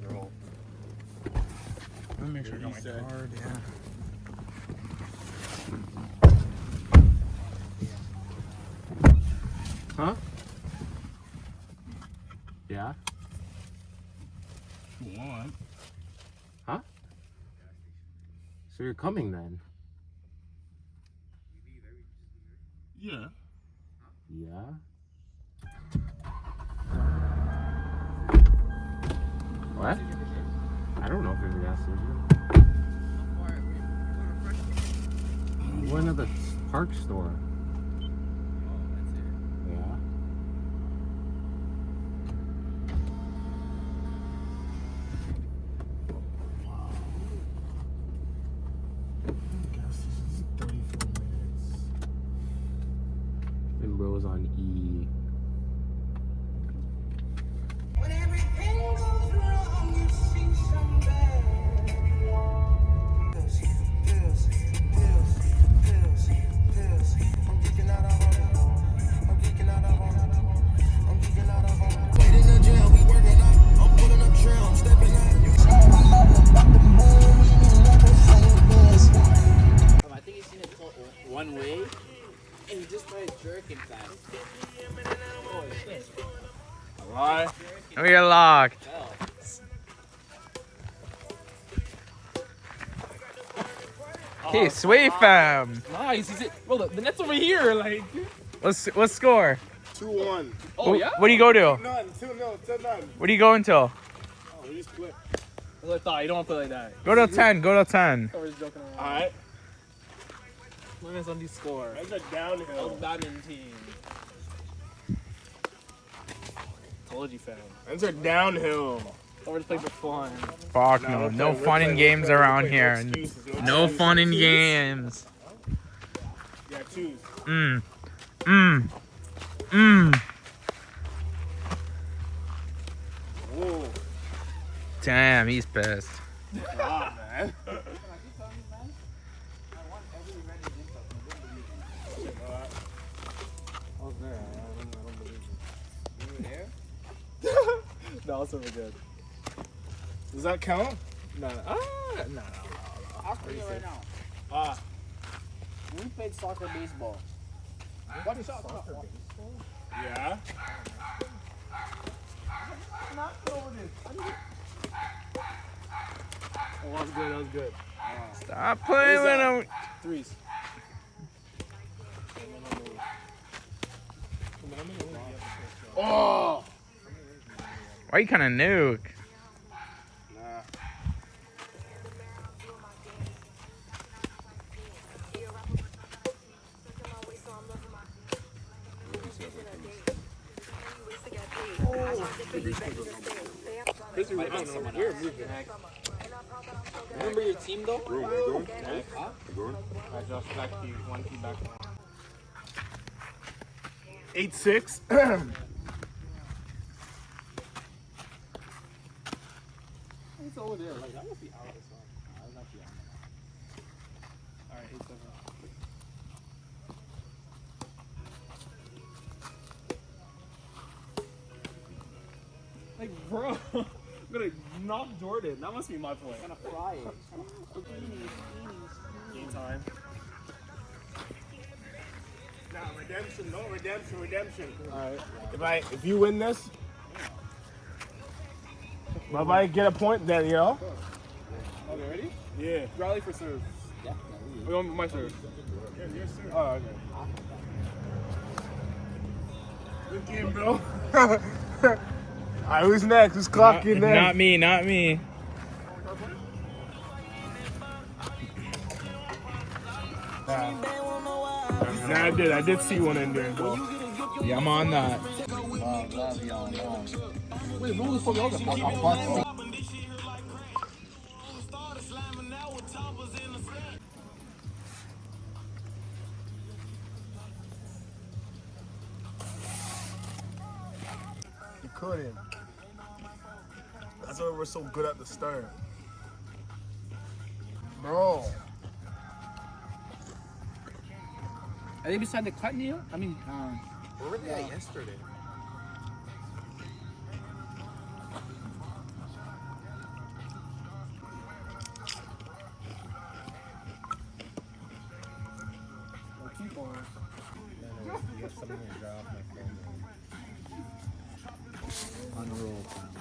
and roll. Let me make sure I got my card. Yeah. Huh? Yeah? What? Huh? So you're coming then? Yeah. Yeah? What? I don't know if it's a gas station. We went to the park store. Yeah. Gas station's 34 minutes. And bro's on E. When everything goes wrong, you see some bad. Pills. I'm geeking out of Wait in the jail, we working out. I'm putting up trail, I'm stepping out. I think he's seen it one way, and he just started jerking fast. Oh shit. Why? We are locked. Okay, sweet fam. Nice. He's it. Bro, the net's over here. Like. What's score? 2-1. Oh yeah. What do you go to? 2-0, 2-0. What do you go until? Oh, we just split. That's what I thought. You don't want to play like that. Go to 10. Go to 10. We're just joking around. Alright. Limits on these score. That's a downhill. Badminton team. Told you, fam. That's a downhill. We're just playing for fun. Fuck no. No fun in games around here. No fun in games. Yeah, choose. Whoa. Damn, he's pissed. Ah, man. That was really good. Does that count? No. No. I'll tell you right now. We played soccer, baseball. What is soccer? Yeah. Not over this. Oh, that was good. That was good. Stop playing with him. Threes. Oh! Why you kind of nuke? Nah. Remember your team though? I just back to you. One key back. 8-6. It's over there. Like that must be out as well. That's actually out. Alright, 8-7. Like, bro, I'm gonna knock Jordan. That must be my point. I'm gonna fry it. Game time. Nah, redemption. No redemption. Alright. If you win this, if I get a point, then you know. Okay, ready? Yeah. Rally for serve. Yeah. We want my serve. Yes, sir. Oh, okay. Good game, bro. Alright, who's next? Who's clocking next? Not me. Not me. Nah, I did see one in there, bro. Yeah, I'm on that. Wait, roll this for the other part. You couldn't. That's why we're so good at the start. Bro. Are they beside the cut, Neil? I mean, Where were they at yesterday? On roll.